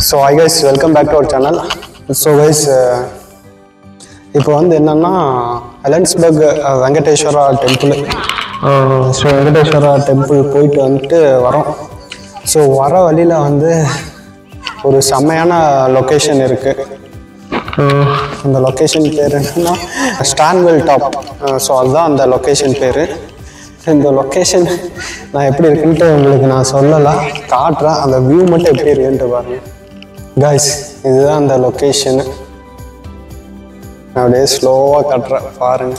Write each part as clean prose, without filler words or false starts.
So hi guys, welcome back to our channel. So guys, இப்போ வந்து என்னன்னா Ellensburg Venkateswara temple. So Venkateswara temple போயிட்டு வந்துட்டு வரோம். ஸோ வர வழியில் வந்து ஒரு செம்மையான லொக்கேஷன் இருக்குது. அந்த லொக்கேஷன் பேர் என்னன்னா ஸ்டான்வெல் டாப். ஸோ அதுதான் அந்த லொக்கேஷன் பேர். இந்த லொக்கேஷன் நான் எப்படி இருக்குன்ட்டு உங்களுக்கு நான் சொல்லலை, காட்டுறேன். அந்த வியூ மட்டும் எப்படி இருக்குன்ட்டு பாருங்க காய்ஸ். இதுதான் அந்த லொக்கேஷனு. நான் அப்படியே ஸ்லோவாக காட்டுறேன் பாருங்க.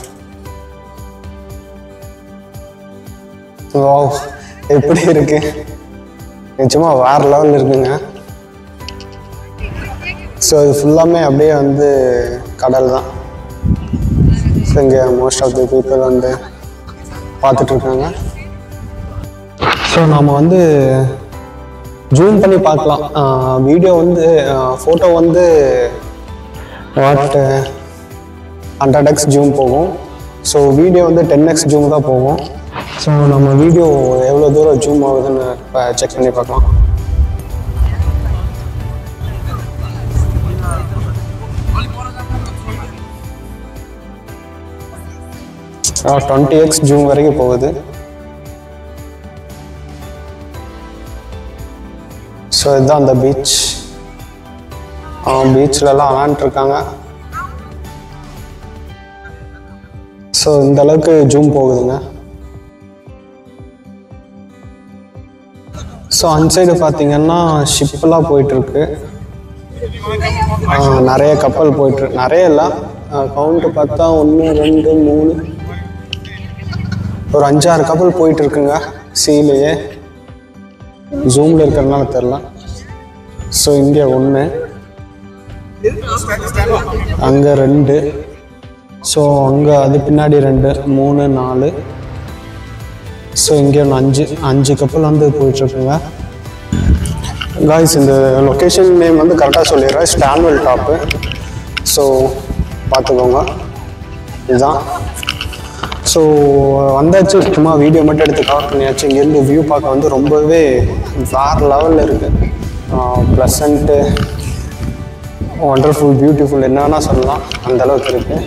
வாவ், எப்படி இருக்கு, நிச்சயமாக வேறு லெவலில் இருக்குங்க. ஸோ இது ஃபுல்லாமே அப்படியே வந்து கடல் தான். ஸோ இங்கே மோஸ்ட் ஆஃப் தி பீப்புள் வந்து பார்த்துட்ருக்காங்க. ஸோ நாம் வந்து ஜூம் பண்ணி பார்க்கலாம். வீடியோ வந்து ஃபோட்டோ வந்து வாட் 100x ஜூம் போகும். ஸோ வீடியோ வந்து 10x ஜூம் தான் போகும். ஸோ நம்ம வீடியோ எவ்வளோ தூரம் ஜூம் ஆகுதுன்னு இப்போ செக் பண்ணி பார்க்கலாம். ஆ 20x ஜூம் வரைக்கும் போகுது. ஸோ இதுதான் அந்த பீச். பீச்லலாம் விளாண்டுருக்காங்க. ஸோ இந்த அளவுக்கு ஜூம் போகுதுங்க. ஸோ அன்சைடு பார்த்தீங்கன்னா ஷிப்பெல்லாம் போயிட்டுருக்கு. நிறைய கப்பல் போயிட்டுருக்கு. நிறைய இல்லை, கவுண்ட்டு பார்த்தா 1 2 3 ஒரு 5-6 கப்பல் போயிட்டுருக்குங்க சீலையே. ஜூமில் இருக்கிறதுனால தெரில. ஸோ இங்கே 1, அங்கே 2, ஸோ அங்கே அது பின்னாடி 2 3 4, ஸோ இங்கே ஒன்று 5 கப்பல் வந்து போயிட்டுருக்குங்க காய்ஸ். இந்த லொக்கேஷன் நேம் வந்து கரெக்டாக சொல்லிடுறேன், ஸ்டான்வெல் டாப்பு. ஸோ பார்த்துக்கோங்க, இதுதான். ஸோ வந்தாச்சு, சும்மா வீடியோ மட்டும் எடுத்து கவர் பண்ணியாச்சு. இங்கேருந்து வியூ பார்க்க வந்து ரொம்பவே வேறு லெவலில் இருக்குது. ப்ளசண்ட்டு, ஒண்டர்ஃபுல், பியூட்டிஃபுல், என்ன வேணால் சொல்லலாம், அந்தளவுக்கு இருக்குது.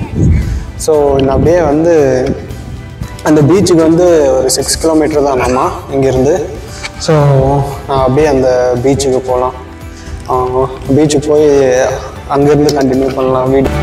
ஸோ நான் அப்படியே வந்து அந்த பீச்சுக்கு வந்து ஒரு 6 கிலோமீட்டர் தான் நம்ம இங்கேருந்து. ஸோ அப்படியே அந்த பீச்சுக்கு போகலாம். பீச்சுக்கு போய் அங்கேருந்து கண்டினியூ பண்ணலாம் வீடியோ.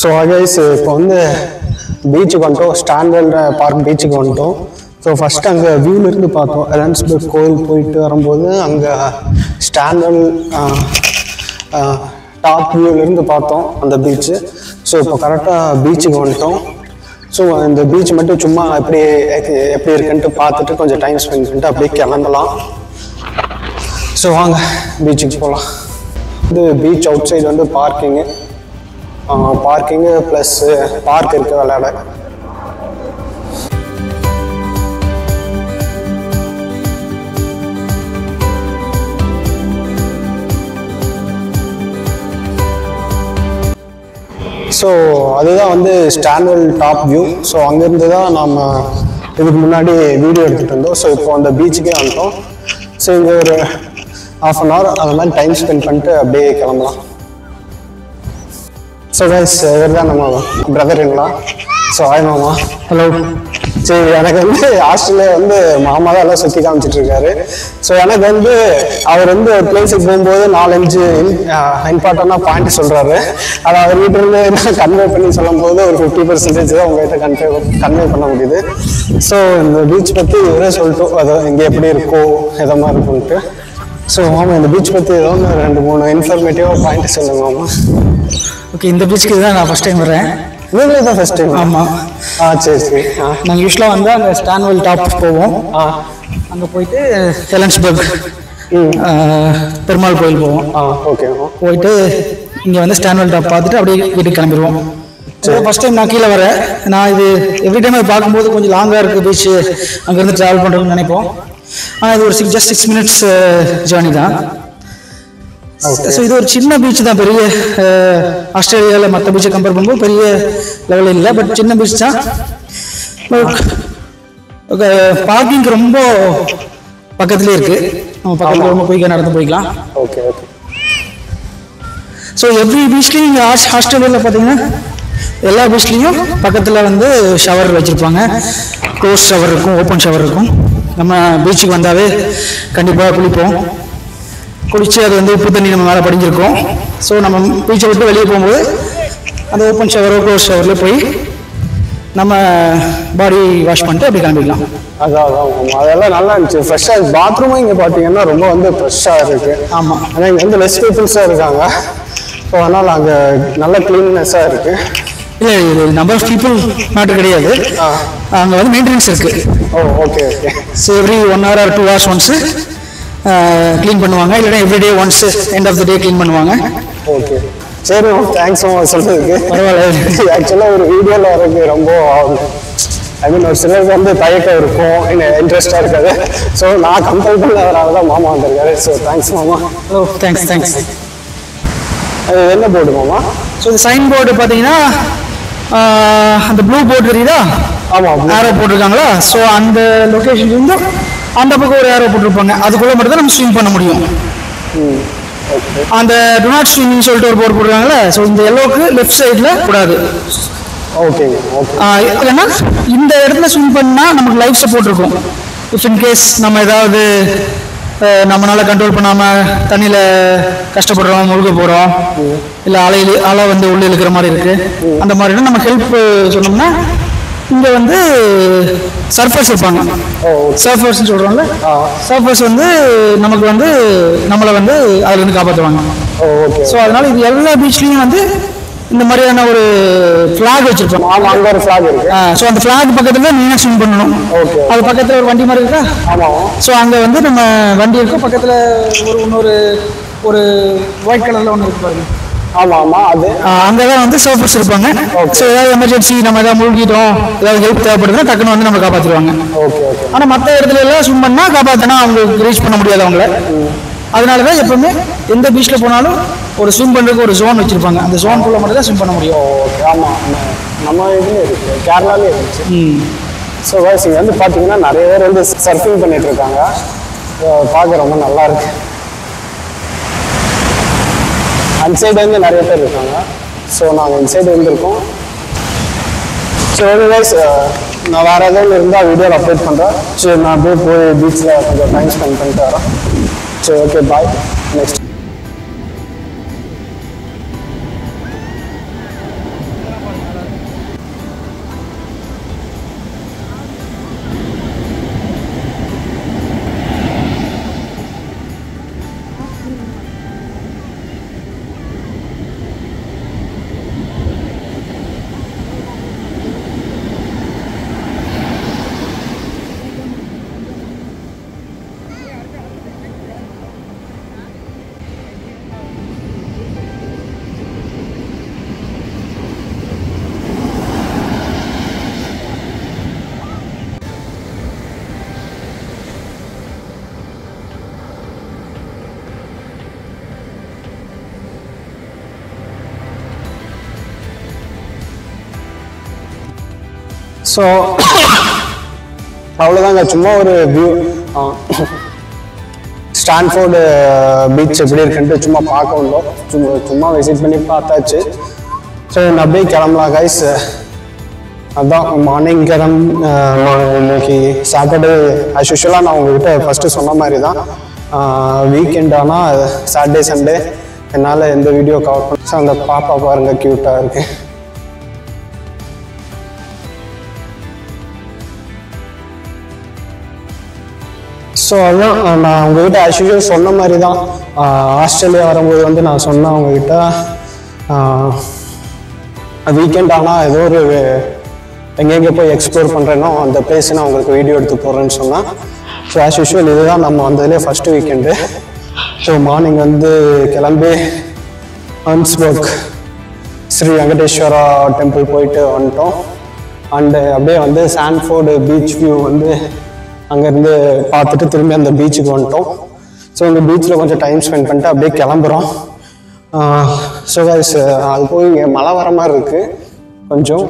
ஸோ கைஸ், இப்போ வந்து பீச்சுக்கு வந்துட்டோம், ஸ்டான்வெல் பார்க் பீச்சுக்கு வந்துட்டோம். ஸோ ஃபஸ்ட்டு அங்கே வியூலேருந்து பார்த்தோம். எலன்ஸ்பர்க் கோயில் போயிட்டு வரும்போது அங்கே ஸ்டான்வெல் டாப் வியூலேருந்து பார்த்தோம் அந்த பீச்சு. ஸோ இப்போ கரெக்டாக பீச்சுக்கு வந்துட்டோம். ஸோ இந்த பீச் மட்டும் சும்மா எப்படி இருக்குன்ட்டு பார்த்துட்டு கொஞ்சம் டைம் ஸ்பெண்ட் பண்ணிட்டு அப்படியே கிளம்பலாம். ஸோ வாங்க பீச்சுக்கு போகலாம். இது பீச் அவுட் சைடு வந்து பார்க்கிங்கு ப்ளஸ் பார்க் இருக்குது விளையாட. ஸோ அதுதான் வந்து ஸ்டான்வெல் டாப் வியூ. ஸோ அங்கேருந்து தான் நம்ம இதுக்கு முன்னாடி வீடியோ எடுத்துகிட்டு இருந்தோம். ஸோ இப்போ அந்த பீச்சுக்கே வந்துட்டோம். ஸோ இங்கே ஒரு 1/2 hour அது மாதிரி டைம் ஸ்பெண்ட் பண்ணிட்டு அப்படியே கிளம்பலாம். ஸோ கைஸ், இவர் தான் நம்ம பிரதருங்களா. ஸோ ஹாய் மாமா. ஹலோ. சரி, எனக்கு வந்து ஹாஸ்டலில் வந்து மாமா தான் எல்லாம் சுற்றி காமிச்சிட்ருக்காரு. ஸோ எனக்கு வந்து அவர் வந்து ஒரு பிளேஸுக்கு போகும்போது 4-5 இம்பார்ட்டண்டாக பாயிண்ட் சொல்கிறாரு. அதை அவர் வீட்டிலேருந்து கன்வே பண்ணி சொல்லும் போது ஒரு 50% தான் உங்கள்கிட்ட கன்வே பண்ண முடியுது. ஸோ இந்த பீச் பற்றி இவரே சொல்லிட்டு அதை இங்கே எப்படி இருக்கோ எதை மாதிரி இருக்குன்ட்டு. ஸோ மாமா, இந்த பீச் பற்றி ஏதோ 2-3 இன்ஃபர்மேட்டிவாக பாயிண்ட் சொல்லுங்க மாமா. ஓகே, இந்த பீச்சுக்கு தான் நான் ஃபஸ்ட் டைம் வரேன். நீங்களே தான் ஃபர்ஸ்ட் டைம்? ஆமாம். சரி சரி. நாங்கள் யூஸ்வலாக வந்து அந்த ஸ்டான்வெல் டாப் போவோம். அங்கே போயிட்டு எலன்ஸ்பர்க் பெருமாள் கோயில் போவோம். ஓகே. போயிட்டு இங்கே வந்து ஸ்டான்வெல் டாப் பார்த்துட்டு அப்படியே வீட்டுக்கு கிளம்பிடுவோம். ஃபர்ஸ்ட் டைம் நான் கீழே வரேன். நான் இது எவ்ரி டைம் அதை பார்க்கும்போது கொஞ்சம் லாங்காக இருக்குது பீச், அங்கேருந்து ட்ராவல் பண்ணுறோம்னு நினைப்போம். ஆனால் இது ஒரு ஜஸ்ட் 6 minutes ஜேர்னி தான். ஸோ இது ஒரு சின்ன பீச் தான், பெரிய ஆஸ்திரேலியாவில் மற்ற பீச்சை கம்பேர் பண்ணும்போது பெரிய லெவலில் இல்லை, பட் சின்ன பீச் தான். பார்க்கிங் ரொம்ப பக்கத்துலேயே இருக்குது, நம்ம பக்கத்தில் ரொம்ப குயிக்காக நடந்து போய்க்கலாம். ஓகே. ஸோ எவ்ரி பீச்லேயும் இங்கே ஆஸ்திரேலியாவில் பார்த்தீங்கன்னா எல்லா பீச்லேயும் பக்கத்தில் வந்து ஷவர் வச்சுருப்பாங்க. க்ளோஸ் ஷவர் இருக்கும், ஓப்பன் ஷவர் இருக்கும். நம்ம பீச்சுக்கு வந்தாவே கண்டிப்பாக குளித்து அது வந்து உப்பு தண்ணி நம்ம மேலே படிஞ்சிருக்கோம். ஸோ நம்ம பீச்சை விட்டு வெளியே போகும்போது அந்த ஓப்பன் ஷவரோ க்ளோஸ் ஷவரில் போய் நம்ம பாடி வாஷ் பண்ணிட்டு அப்படி கிளம்பிக்கலாம். அதான் அதெல்லாம் நல்லா இருந்துச்சு, ஃப்ரெஷ்ஷாக. பாத்ரூமும் இங்கே பார்த்தீங்கன்னா ரொம்ப வந்து ஃப்ரெஷ்ஷாக இருக்குது. ஆமாம், ஆனால் இங்கே வந்து லெஸ் பீப்புள்ஸாக இருக்காங்க. ஸோ அதனால் அங்கே நல்ல க்ளீன்னஸாக இருக்குது. இல்லை, இது நம்பர் ஆஃப் பீப்புள் மேட்டர் கிடையாது, அங்கே வந்து மெயின்டெனன்ஸ் இருக்குது. Okay. So every 1 hour or 2 hours once clean பண்ணுவாங்க, இல்லைன்னா everyday once end of the day clean பண்ணுவாங்க. ஓகே, சரி, தேங்க்ஸ் சொல்றதுக்கு. பரவாயில்ல. ஆக்சுவலாக ஒரு வீடியோவில் வரது ரொம்ப ஐ மீன் ஒரு சிலருக்கு வந்து தயக்கம் இருக்கும், இன்ட்ரெஸ்டாக இருக்காது. ஸோ நான் கம்பல் பண்ணதுனால தான் மாமா வந்திருக்காரு. ஸோ தேங்க்ஸ் மாமா. ஓ, தேங்க்ஸ். அது என்ன போர்டு மாமா? ஸோ இந்த சைன் போர்டு பார்த்தீங்கன்னா அந்த ப்ளூ போர்டு தெரியுதா? ஆமாம், ஏரோ போட்டிருக்காங்களா? ஸோ அந்த லொக்கேஷன்லேருந்து அந்த பக்கம் ஒரு ஏரோ போட்டிருப்பாங்க, அதுக்குள்ளே மட்டும் தான் நம்ம ஸ்விம் பண்ண முடியும். அந்த டு நாட் ஸ்விம்னு சொல்லிட்டு ஒரு போர்டு போட்டிருக்காங்களா? ஸோ இந்த எல்லோக்கு லெஃப்ட் சைடில் கூடாது. ஓகே. இல்லைன்னா இந்த இடத்துல ஸ்விம் பண்ணால் நமக்கு லைஃப் சப்போர்ட் இருக்கும். இஃப் இன்கேஸ் நம்ம ஏதாவது நம்மளால கண்ட்ரோல் பண்ணாமல் தண்ணியில் கஷ்டப்படுறோம், முழுக போகிறோம், இல்லை அலை வந்து உள்ளே இருக்கிற மாதிரி இருக்குது, அந்த மாதிரினா நம்ம ஹெல்ப் சொன்னோம்னா இங்கே வந்து சர்ஃபர்ஸ் இருப்பாங்க. சர்ஃபர்ஸ்ன்னு சொல்கிறோம்ல, சர்ஃபர்ஸ் வந்து நமக்கு வந்து நம்மளை வந்து அதுலேருந்து காப்பாற்றுவாங்க. ஸோ அதனால் இது எல்லா பீச்லேயும் வந்து இந்த மாதிரியான ஒரு ஃப்ளாக் வச்சிருப்போம். ஆமாம், அங்கே ஒரு ஃப்ளாக் இருக்கு. ஸோ அந்த ஃப்ளாக் பக்கத்தில் நீங்க ஸ்விம் பண்ணணும். அது பக்கத்தில் ஒரு வண்டி மாதிரி இருக்கா? ஆமாம். ஸோ அங்கே வந்து நம்ம வண்டி இருக்கும், பக்கத்தில் இன்னொரு ஒயிட் கலரில் ஒன்று இருக்கு பாருங்க. ஆமாம், அது அங்கே தான் வந்து சர்ஃபர்ஸ் இருப்பாங்க. ஸோ ஏதாவது எமர்ஜென்சி, நம்ம ஏதாவது மூழ்கிட்டோம், ஏதாவது ஹெல்ப் தேவைப்படுதுன்னா டக்குன்னு வந்து நம்ம காப்பாற்றிடுவாங்க. ஆனால் மற்ற இடத்துல எல்லாம் ஸ்விம் பண்ணால் காப்பாற்றினா அவங்களுக்கு ரீச் பண்ண முடியாது அவங்கள. அதனால தான் எப்பவுமே எந்த பீச்சில் போனாலும் ஒரு ஸ்விம் பண்ணுறதுக்கு ஒரு ஜோன் வச்சுருப்பாங்க. அந்த ஜோனுக்குள்ளே மட்டும் தான் ஸ்விம் பண்ண முடியும். ஆமாம், நம்ம இதுலேயும் இருக்குது, கேரளாலே இருந்துச்சு. ஸோ வாய்ஸ் இங்கே வந்து பார்த்தீங்கன்னா நிறைய பேர் வந்து சர்ஃபிங் பண்ணிட்டு இருக்காங்க. பார்க்க ரொம்ப நல்லா இருக்கு. அன்சைட்லேருந்து நிறைய பேர் இருக்காங்க. ஸோ நாங்கள் இன்சைடு இருந்திருக்கோம். ஸோ வாய்ஸ் நான் வேறு எதாவது இருந்தால் வீடியோவில் அப்லோட் பண்ணுறேன். சரி, நான் அப்படியே போய் பீச்சில் கொஞ்சம் டைம் ஸ்பெண்ட் பண்ணிட்டு வரேன். சரி, ஓகே, பாய். நெக்ஸ்ட் ஸோ அவ்வளோதாங்க, சும்மா ஒரு வியூ. ஸ்டான்ஃபோர்டு பீச் எப்படி இருக்குன்ட்டு சும்மா பார்க்க வந்தோம். சும்மா விசிட் பண்ணி பார்த்தாச்சு. ஸோ அப்படியே கிளம்பலாம் கைஸ். அதான் மார்னிங் இன்னைக்கு சாட்டர்டே ஆஸ் யூஷுவலாக நான் உங்ககிட்ட ஃபஸ்ட்டு சொன்ன மாதிரி தான். வீக்கெண்ட் ஆனால் சாட்டர்டே சண்டே என்னால் எந்த வீடியோ கவர் பண்ண. ஸோ அந்த பாப்பா பாருங்கள், க்யூட்டாக இருக்குது. ஸோ அதான் நான் உங்ககிட்ட ஆஸ் யூஷுவல் சொன்ன மாதிரி தான். ஆஸ்திரேலியா வரும்போது வந்து நான் சொன்னேன் உங்ககிட்ட வீக்கெண்ட் ஆனால் ஏதோ ஒரு எங்கெங்கே போய் எக்ஸ்ப்ளோர் பண்ணுறேனோ அந்த பிளேஸ் நான் உங்களுக்கு வீடியோ எடுத்து போடுறேன்னு சொன்னேன். ஸோ ஆஸ் யூஷுவல் இதுதான் நம்ம வந்ததுலேயே ஃபஸ்ட்டு வீக்கெண்டு. ஸோ மார்னிங் வந்து கிளம்பி ஹன்ஸ்பர்க் ஸ்ரீ வெங்கடேஸ்வரா டெம்பிள் போயிட்டு வந்துட்டோம். அண்டு அப்படியே வந்து சாண்ட்ஃபோர்டு பீச் வியூ வந்து அங்கேருந்து பார்த்துட்டு திரும்பி அந்த பீச்சுக்கு வந்துட்டோம். ஸோ இந்த பீச்சில் கொஞ்சம் டைம் ஸ்பெண்ட் பண்ணிட்டு அப்படியே கிளம்புறோம். ஸோ கைஸ் அது போய் இங்கே மழை வர மாதிரி இருக்குது கொஞ்சம்.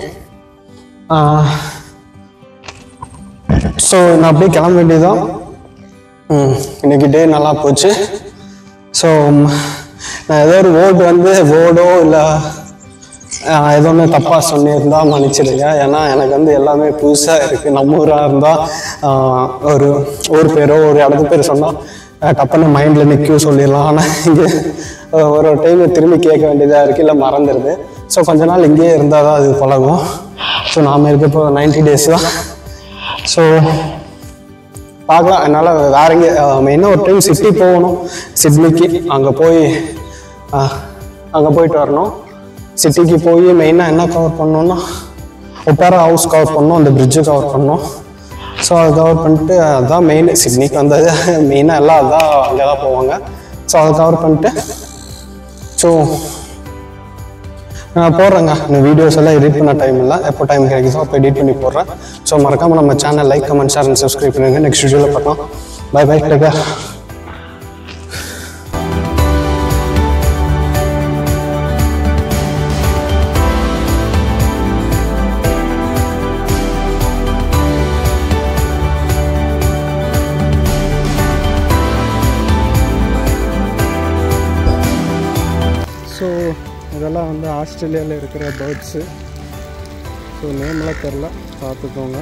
ஸோ நான் அப்படியே கிளம்ப வேண்டியதுதான். இன்னைக்கு டே நல்லா போச்சு. ஸோ நான் ஏதோ ஒரு வேர்டோ இல்லை ஏதோ ஒன்று தப்பாக சொன்னியிருந்தால் மன்னிச்சிடுங்க. ஏன்னா எனக்கு வந்து எல்லாமே புதுசாக இருக்குது. நம்ம ஊராக இருந்தால் ஒரு ஊர் பேரோ ஒரு இடத்து பேர் சொன்னால் டப்புன்னு மைண்டில் நிற்கும் சொல்லிடலாம். ஆனால் இங்கே ஒரு டைம் திரும்பி கேட்க வேண்டியதாக இருக்குது, இல்லை மறந்துடுது. ஸோ கொஞ்ச நாள் இங்கேயே இருந்தால் தான் அது பழகும். ஸோ நாம் இருக்கப்போ 90 days தான். ஸோ பார்க்கலாம். என்னால் வேற எங்கே மெயினாக ஒரு டைம் சிட்டி போகணும், சிட்னிக்கு. அங்கே போயிட்டு வரணும். சிட்டிக்கு போய் மெயினாக என்ன கவர் பண்ணோன்னா ஒப்பேரா ஹவுஸ் கவர் பண்ணோம், அந்த பிரிட்ஜு கவர் பண்ணோம். ஸோ அதை கவர் பண்ணிட்டு அதுதான் மெயின். சிட்னிக்கு வந்தது மெயினாக எல்லாம் அதுதான், அங்கே தான் போவாங்க. ஸோ அதை கவர் பண்ணிட்டு ஸோ நான் போடுறேங்க. இந்த வீடியோஸ் எல்லாம் எடிட் பண்ண டைம் இல்லை, எப்போ டைம் கிடைக்குதோ அப்போ எடிட் பண்ணி போடுறேன். ஸோ மறக்காமல் நம்ம channel like, comment, share and subscribe பண்ணுங்க. நெக்ஸ்ட் வீடியோவில் பார்க்கலாம். Bye bye, take care. So இதெல்லாம் வந்து ஆஸ்திரேலியாவில் இருக்கிற பேர்ட்ஸு. ஸோ நேம்லாம் தெரில, பார்த்துக்கோங்க.